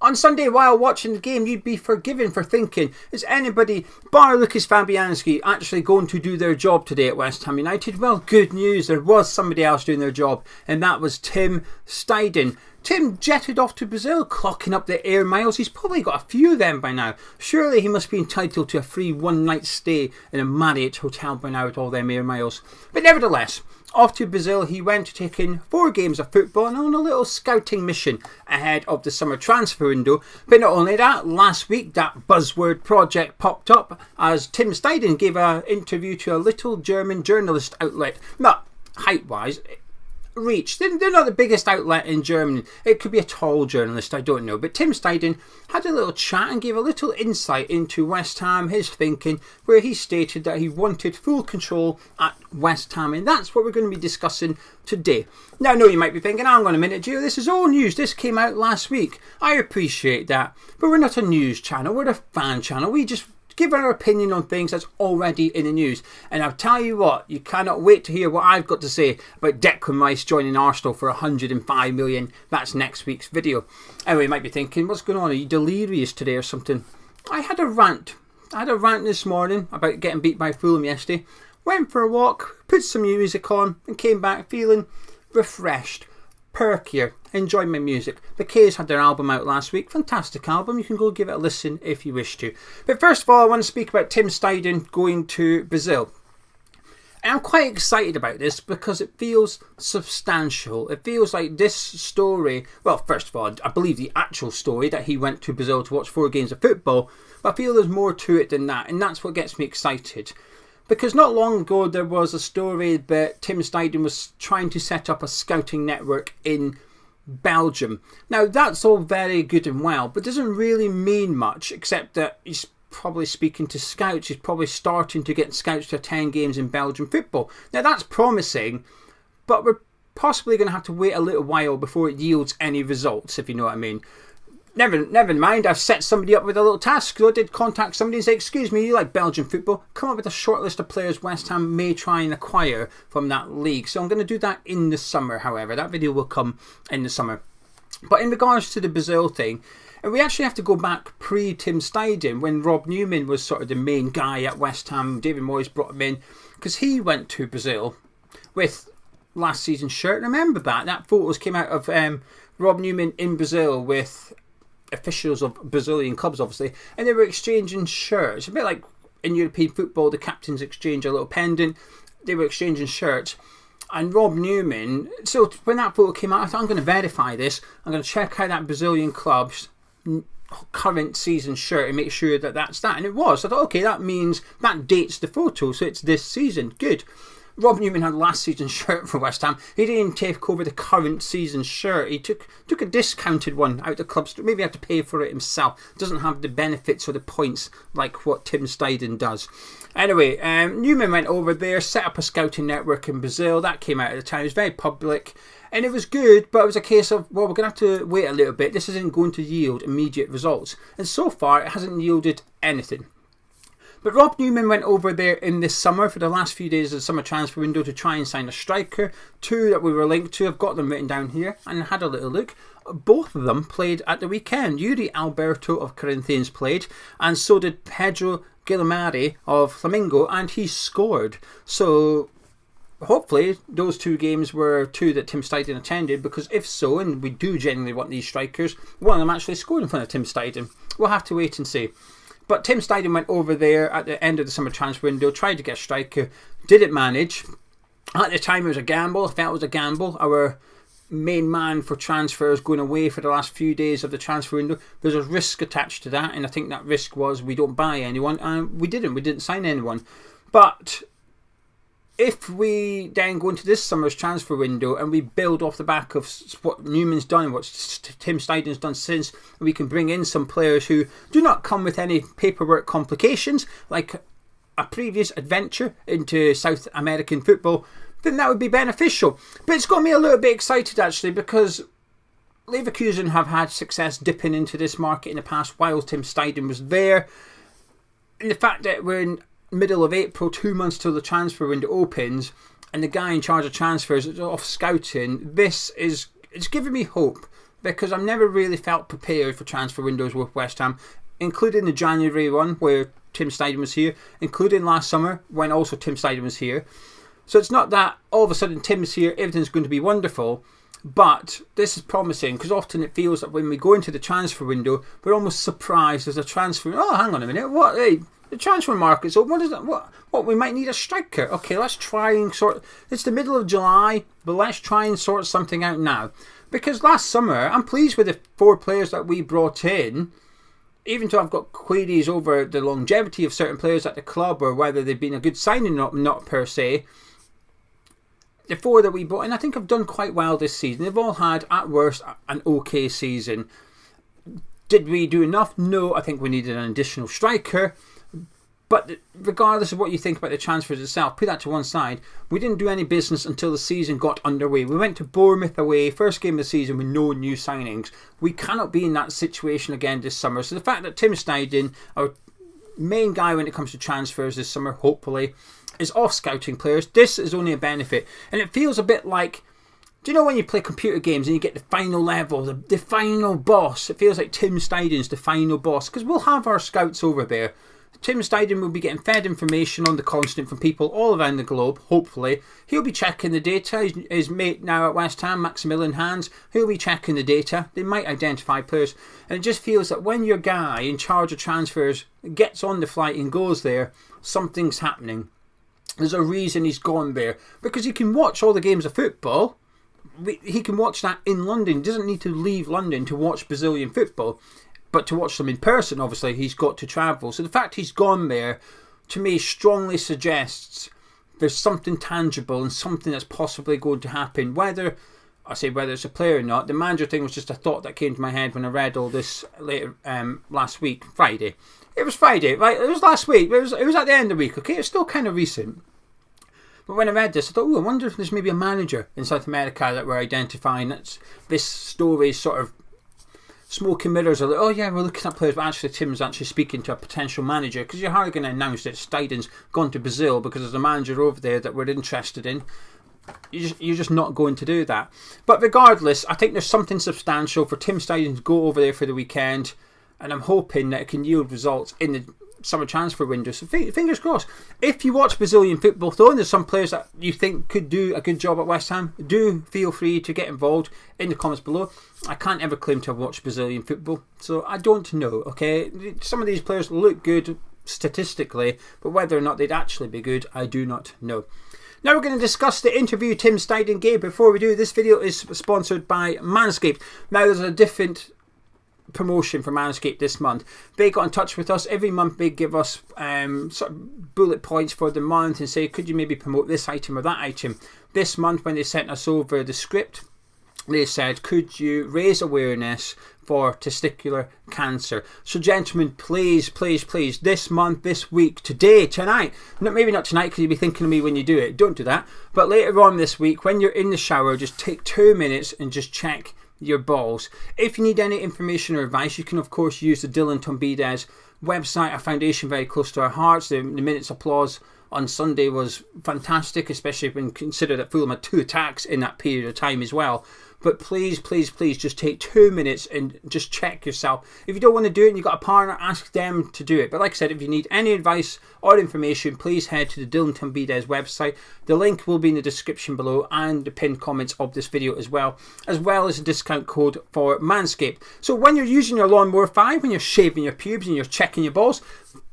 On Sunday, while watching the game, you'd be forgiven for thinking, is anybody, bar Lucas Fabianski, actually going to do their job today at West Ham United? Well, good news, there was somebody else doing their job, and that was Tim Steidten. Tim jetted off to Brazil, clocking up the air miles. He's probably got a few of them by now. Surely he must be entitled to a free one-night stay in a Marriott hotel by now with all them air miles. But nevertheless, off to Brazil he went to take in 4 games of football and on a little scouting mission ahead of the summer transfer window. But not only that, last week that buzzword project popped up as Tim Steidten gave an interview to a little German journalist outlet. Not height-wise, reach. They're not the biggest outlet in Germany. It could be a tall journalist, I don't know. But Tim Steidten had a little chat and gave a little insight into West Ham, his thinking, where he stated that he wanted full control at West Ham. And that's what we're going to be discussing today. Now, I know you might be thinking, hang on a minute, Gio, this is all news. This came out last week. I appreciate that. But we're not a news channel. We're a fan channel. We just give our opinion on things that's already in the news. And I'll tell you what, you cannot wait to hear what I've got to say about Declan Rice joining Arsenal for 105 million. That's next week's video. Anyway, you might be thinking, what's going on? Are you delirious today or something? I had a rant. This morning about getting beat by Fulham yesterday. Went for a walk, put some music on, and came back feeling refreshed, perkier, enjoyed my music. The K's had their album out last week. Fantastic album. You can go give it a listen if you wish to. But first of all, I want to speak about Tim Steidten going to Brazil. And I'm quite excited about this because it feels substantial. It feels like this story, well, first of all, I believe the actual story that he went to Brazil to watch 4 games of football, but I feel there's more to it than that, and that's what gets me excited. Because not long ago there was a story that Tim Steidten was trying to set up a scouting network in Belgium. Now that's all very good and well, but doesn't really mean much except that he's probably speaking to scouts. He's probably starting to get scouts to attend games in Belgian football. Now that's promising, but we're possibly going to have to wait a little while before it yields any results, if you know what I mean. Never mind, I've set somebody up with a little task. So I did contact somebody and say, excuse me, you like Belgian football? Come up with a short list of players West Ham may try and acquire from that league. So I'm going to do that in the summer, however. That video will come in the summer. But in regards to the Brazil thing, and we actually have to go back pre-Tim Steidten when Rob Newman was sort of the main guy at West Ham. David Moyes brought him in because he went to Brazil with last season's shirt. Remember that? That photos came out of Rob Newman in Brazil with officials of Brazilian clubs, obviously, and they were exchanging shirts. A bit like in European football, the captains exchange a little pendant. They were exchanging shirts. And Rob Newman, so when that photo came out, I thought, I'm going to verify this. I'm going to check out that Brazilian club's current season shirt and make sure that that's that. And it was. I thought, okay, that means that dates the photo, so it's this season. Good. Rob Newman had last season's shirt for West Ham. He didn't take over the current season's shirt. He took a discounted one out of the club. Maybe had to pay for it himself. Doesn't have the benefits or the points like what Tim Steidten does. Anyway, Newman went over there, set up a scouting network in Brazil. That came out at the time. It was very public. And it was good, but it was a case of, well, we're going to have to wait a little bit. This isn't going to yield immediate results. And so far, it hasn't yielded anything. But Rob Newman went over there in this summer for the last few days of the summer transfer window to try and sign a striker. 2 that we were linked to. I've got them written down here and had a little look. Both of them played at the weekend. Yuri Alberto of Corinthians played, and so did Pedro Guilherme of Flamengo, and he scored. So hopefully those 2 games were 2 that Tim Steidten attended, because if so, and we do genuinely want these strikers, one of them actually scored in front of Tim Steidten. We'll have to wait and see. But Tim Steidten went over there at the end of the summer transfer window, tried to get a striker, didn't manage. At the time it was a gamble, I felt it was a gamble. Our main man for transfers going away for the last few days of the transfer window, there's a risk attached to that, and I think that risk was we don't buy anyone, and we didn't sign anyone. But if we then go into this summer's transfer window and we build off the back of what Newman's done and what Tim Steidten's done since, we can bring in some players who do not come with any paperwork complications, like a previous adventure into South American football, then that would be beneficial. But it's got me a little bit excited actually, because Leverkusen have had success dipping into this market in the past while Tim Steidten was there. And the fact that we're in middle of April, 2 months till the transfer window opens, and the guy in charge of transfers is off scouting, it's giving me hope because I've never really felt prepared for transfer windows with West Ham, including the January one where Tim Steidten was here, including last summer when also Tim Steidten was here. So it's not that all of a sudden Tim's here, everything's going to be wonderful. But this is promising, because often it feels that when we go into the transfer window, we're almost surprised there's a transfer. Oh, hang on a minute. What? Hey, the transfer market. So what is that? What? We might need a striker. Okay, let's try and sort. It's the middle of July, but let's try and sort something out now. Because last summer, I'm pleased with the 4 players that we brought in. Even though I've got queries over the longevity of certain players at the club or whether they've been a good signing or not per se. The 4 that we brought in, I think have done quite well this season. They've all had, at worst, an okay season. Did we do enough? No, I think we needed an additional striker. But regardless of what you think about the transfers itself, put that to one side. We didn't do any business until the season got underway. We went to Bournemouth away, first game of the season with no new signings. We cannot be in that situation again this summer. So the fact that Tim Steidten, our main guy when it comes to transfers this summer, hopefully, is off scouting players, this is only a benefit. And it feels a bit like, do you know when you play computer games and you get the final level, the final boss? It feels like Tim Steidten's the final boss, because we'll have our scouts over there. Tim Steidten will be getting fed information on the constant from people all around the globe, hopefully. He'll be checking the data. His mate now at West Ham, Maximilian Hans, he'll be checking the data. They might identify players. And it just feels that when your guy in charge of transfers gets on the flight and goes there, something's happening. There's a reason he's gone there. Because he can watch all the games of football. He can watch that in London. He doesn't need to leave London to watch Brazilian football. But to watch them in person, obviously, he's got to travel. So the fact he's gone there, to me, strongly suggests there's something tangible and something that's possibly going to happen. Whether it's a player or not. The manager thing was just a thought that came to my head when I read all this later last week, Friday. It was Friday, right? It was last week. It was at the end of the week, okay? It's still kind of recent. But when I read this, I thought, I wonder if there's maybe a manager in South America that we're identifying. That's this story sort of smoking mirrors are like, oh yeah, we're looking at players, but actually Tim's actually speaking to a potential manager, because you're hardly going to announce that Steidten's gone to Brazil because there's a manager over there that we're interested in. You're just not going to do that. But regardless, I think there's something substantial for Tim Steidten to go over there for the weekend, and I'm hoping that it can yield results in the summer transfer window. So fingers crossed. If you watch Brazilian football though, and there's some players that you think could do a good job at West Ham, do feel free to get involved in the comments below. I can't ever claim to have watched Brazilian football, so I don't know, okay? Some of these players look good statistically, but whether or not they'd actually be good, I do not know. Now we're going to discuss the interview Tim Steidten gave. Before we do, this video is sponsored by Manscaped. Now there's a different promotion for Manscaped this month. They got in touch with us. Every month they give us sort of bullet points for the month and say, could you maybe promote this item or that item? This month when they sent us over the script, they said, could you raise awareness for testicular cancer? So gentlemen, please, please, please, this month, this week, today, tonight, maybe not tonight because you'll be thinking of me when you do it, don't do that, but later on this week when you're in the shower, just take 2 minutes and just check your balls. If you need any information or advice, you can of course use the Dylan Tombides website, a foundation very close to our hearts. The minute's applause on Sunday was fantastic, especially when consider that Fulham had 2 attacks in that period of time as well. But please, please, please just take 2 minutes and just check yourself. If you don't want to do it and you've got a partner, ask them to do it. But like I said, if you need any advice or information, please head to the Dylan Tombides website. The link will be in the description below and the pinned comments of this video as well as a discount code for Manscaped. So when you're using your Lawnmower 5, when you're shaving your pubes and you're checking your balls,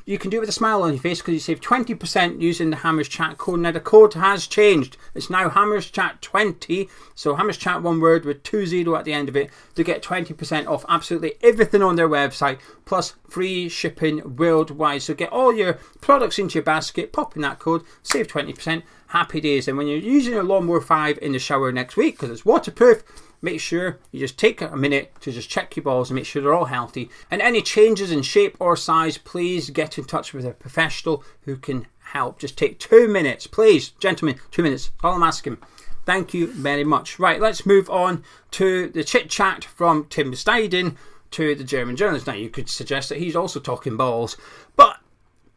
you can do it with a smile on your face because you save 20% using the Hammers Chat code. Now the code has changed. It's now Hammers Chat 20. So Hammers Chat, one word with 20 at the end of it, to get 20% off absolutely everything on their website, plus free shipping worldwide. So get all your products into your basket, pop in that code, save 20%. Happy days. And when you're using your Lawnmower 5 in the shower next week, because it's waterproof, make sure you just take a minute to just check your balls and make sure they're all healthy. And any changes in shape or size, please get in touch with a professional who can help. Just take 2 minutes, please. Gentlemen, 2 minutes. That's all I'm asking. Thank you very much. Right, let's move on to the chit-chat from Tim Steidten to the German journalist. Now, you could suggest that he's also talking balls. But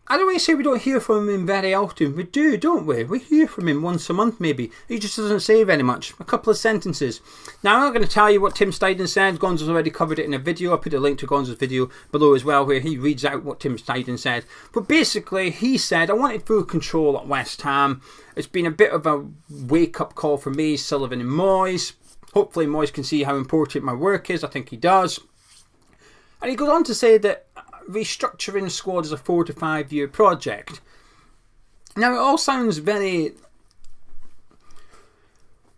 I don't want to say we don't hear from him very often. We do, don't we? We hear from him once a month maybe. He just doesn't say very much. A couple of sentences. Now, I'm not going to tell you what Tim Steidten said. Gonzo's already covered it in a video. I'll put a link to Gonzo's video below as well, where he reads out what Tim Steidten said. But basically, he said, I wanted full control at West Ham. It's been a bit of a wake-up call for me, Sullivan and Moyes. Hopefully Moyes can see how important my work is. I think he does. And he goes on to say that restructuring the squad is a 4 to 5 year project. Now, it all sounds very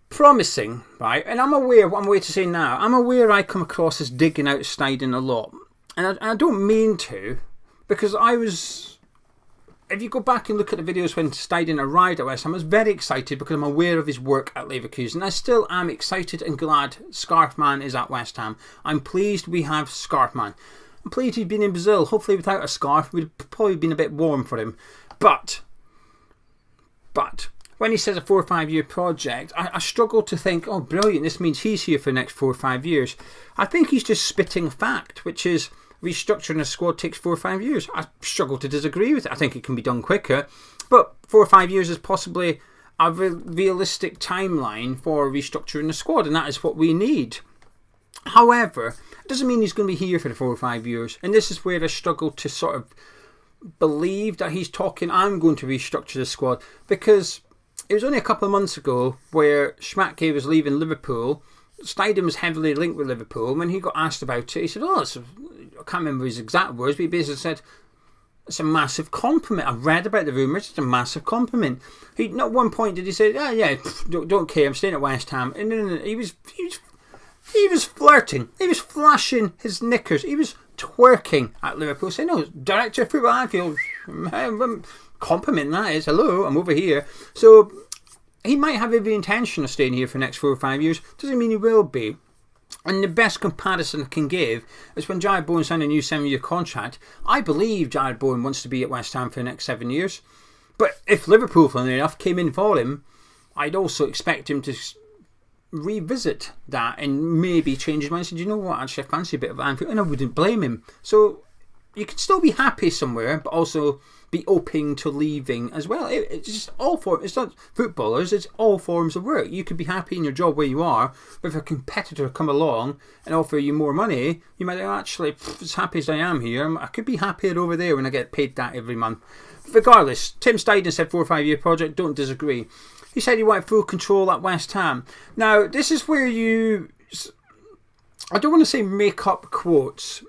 promising, right? And I'm aware, what I'm aware to say now, I'm aware I come across as digging out Steidten a lot. And I don't mean to, because if you go back and look at the videos when Steidten arrived at West Ham, I was very excited because I'm aware of his work at Leverkusen. I still am excited and glad Scarfman is at West Ham. I'm pleased we have Scarfman. I'm pleased he's been in Brazil. Hopefully without a scarf, it would have probably been a bit warm for him. But when he says a 4 or 5 year project, I struggle to think, oh brilliant, this means he's here for the next 4 or 5 years. I think he's just spitting fact, which is restructuring a squad takes 4 or 5 years. I struggle to disagree with it. I think it can be done quicker. But 4 or 5 years is possibly a realistic timeline for restructuring the squad, and that is what we need. However, it doesn't mean he's going to be here for the 4 or 5 years. And this is where I struggle to sort of believe that he's talking, I'm going to restructure the squad. Because it was only a couple of months ago where Schmatke was leaving Liverpool. Steidten was heavily linked with Liverpool. When he got asked about it, he said, I can't remember his exact words, but he basically said, it's a massive compliment. I've read about the rumours, it's a massive compliment. Not at one point did he say, don't care, I'm staying at West Ham. And then he was flirting. He was flashing his knickers. He was twerking at Liverpool, saying, no, Director of Football Anfield, compliment that is, hello, I'm over here. So he might have every intention of staying here for the next 4 or 5 years. Doesn't mean he will be. And the best comparison I can give is when Jared Bowen signed a new 7-year contract. I believe Jared Bowen wants to be at West Ham for the next 7 years. But if Liverpool, funnily enough, came in for him, I'd also expect him to revisit that and maybe change his mind and say, you know what, actually I fancy a bit of Anfield, and I wouldn't blame him. So you can still be happy somewhere, but also be open to leaving as well. It's just all forms. It's not footballers, it's all forms of work. You could be happy in your job where you are, but if a competitor come along and offer you more money, you might actually, as happy as I am here, I could be happier over there when I get paid that every month. Regardless, Tim Steidten said 4 or 5 year project, don't disagree. He said he wanted full control at West Ham. Now, this is where I don't want to say make up quotes.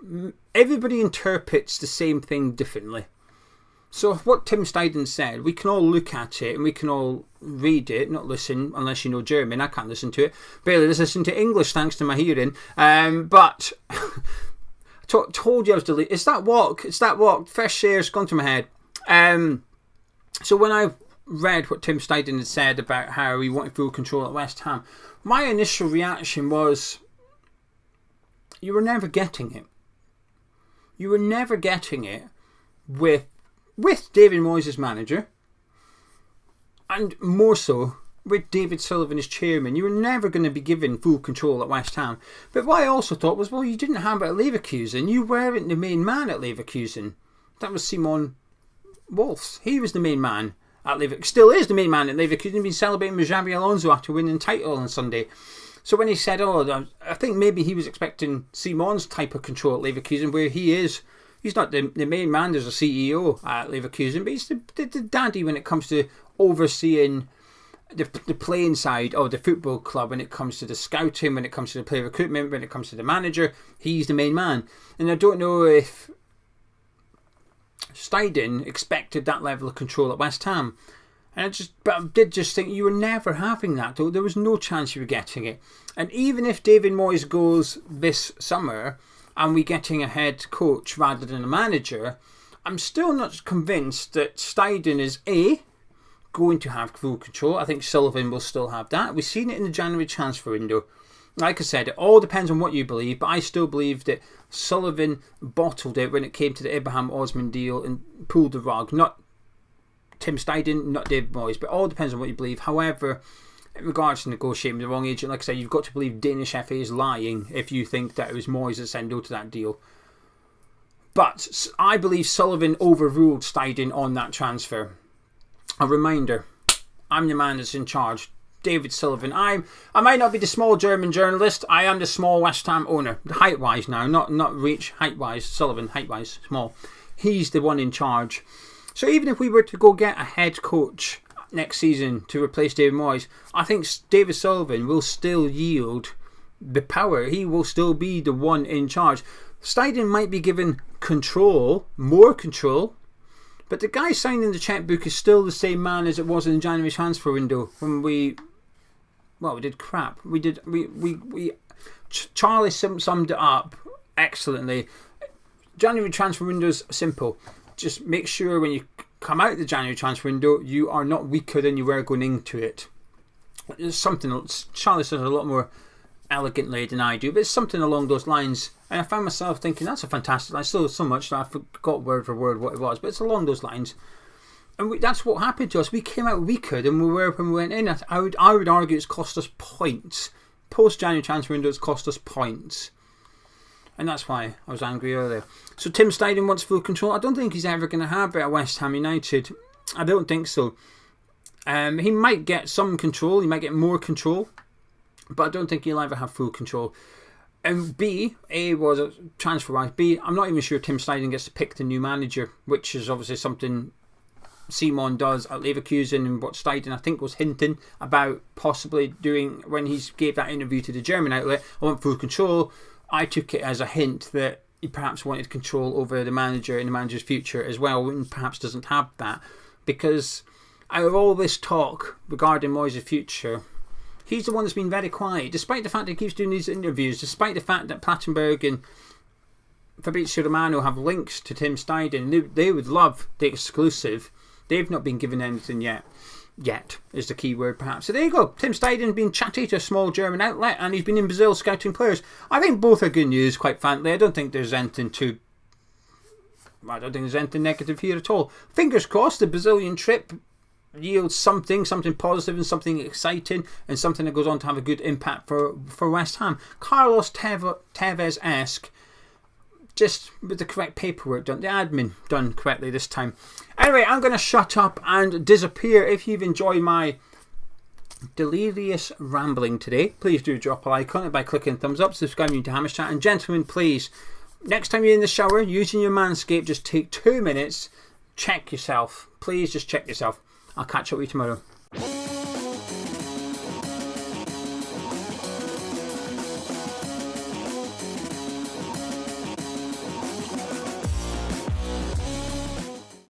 Everybody interprets the same thing differently. So what Tim Steidten said, we can all look at it and we can all read it, not listen, unless you know German. I can't listen to it. Barely listen to English thanks to my hearing. But told you I was deleted. It's that walk. Fresh air's gone to my head. So when I read what Tim Steidten had said about how he wanted full control at West Ham, my initial reaction was, you were never getting it. You were never getting it with David Moyes as manager, and more so with David Sullivan as chairman. You were never going to be given full control at West Ham. But what I also thought was, well, you didn't have it at Leverkusen. You weren't the main man at Leverkusen. That was Simon Wolfs. He was the main man at Leverkusen. Still is the main man at Leverkusen. He's been celebrating with Xabi Alonso after winning the title on Sunday. So when he said, I think maybe he was expecting Simon's type of control at Leverkusen, where he is. He's not the main man, there's a CEO at Leverkusen, but he's the daddy when it comes to overseeing the playing side of the football club, when it comes to the scouting, when it comes to the player recruitment, when it comes to the manager. He's the main man. And I don't know if Steidten expected that level of control at West Ham. But I did just think you were never having that, though. There was no chance you were getting it. And even if David Moyes goes this summer and we're getting a head coach rather than a manager, I'm still not convinced that Steidten is going to have full control. I think Sullivan will still have that. We've seen it in the January transfer window. Like I said, it all depends on what you believe, but I still believe that Sullivan bottled it when it came to the Abraham Osman deal and pulled the rug. Not Tim Steidten, not David Moyes, but it all depends on what you believe. However, in regards to negotiating with the wrong agent, like I said, you've got to believe Danish FA is lying if you think that it was Moyes that said no to that deal. But I believe Sullivan overruled Steidten on that transfer. A reminder, I'm the man that's in charge. David Sullivan. I might not be the small German journalist. I am the small West Ham owner. Height-wise now, not reach. Height-wise, Sullivan. Height-wise, small. He's the one in charge. So even if we were to go get a head coach next season to replace David Moyes, I think David Sullivan will still yield the power. He will still be the one in charge. Steidten might be given control, more control, but the guy signing the checkbook is still the same man as it was in the January transfer window when we did crap. Charlie summed it up excellently. January transfer window is simple. Just make sure when you come out the January transfer window, you are not weaker than you were going into it. It's something else. Charlie says it a lot more elegantly than I do, but it's something along those lines. And I found myself thinking, that's a fantastic line. Still so much that I forgot word for word what it was, but it's along those lines. And that's what happened to us. We came out weaker than we were when we went in. I would argue it's cost us points. Post-January transfer window, it's cost us points. And that's why I was angry earlier. So Tim Steidten wants full control. I don't think he's ever going to have it at West Ham United. I don't think so. He might get some control. He might get more control. But I don't think he'll ever have full control. And B, A was a transfer-wise. B, I'm not even sure Tim Steidten gets to pick the new manager, which is obviously something Simon does at Leverkusen, and what Steidten I think was hinting about possibly doing when he gave that interview to the German outlet. I want full control. I took it as a hint that he perhaps wanted control over the manager and the manager's future as well, and perhaps doesn't have that. Because out of all this talk regarding Moyes' future, he's the one that's been very quiet, despite the fact that he keeps doing these interviews, despite the fact that Plattenberg and Fabrizio Romano have links to Tim Steidten. They would love the exclusive. They've not been given anything yet. Yet is the key word, perhaps. So there you go. Tim Steidten being chatty to a small German outlet, and he's been in Brazil scouting players. I think both are good news, quite frankly. I don't think there's anything negative here at all. Fingers crossed the Brazilian trip yields something positive and something exciting and something that goes on to have a good impact for West Ham. Carlos Tevez-esque, just with the correct paperwork done, the admin done correctly this time. Anyway, I'm going to shut up and disappear. If you've enjoyed my delirious rambling today, please do drop a like on it by clicking thumbs up, subscribing to Hammer's Chat, and gentlemen, please, next time you're in the shower using your Manscaped, just take 2 minutes, check yourself. Please just check yourself. I'll catch up with you tomorrow.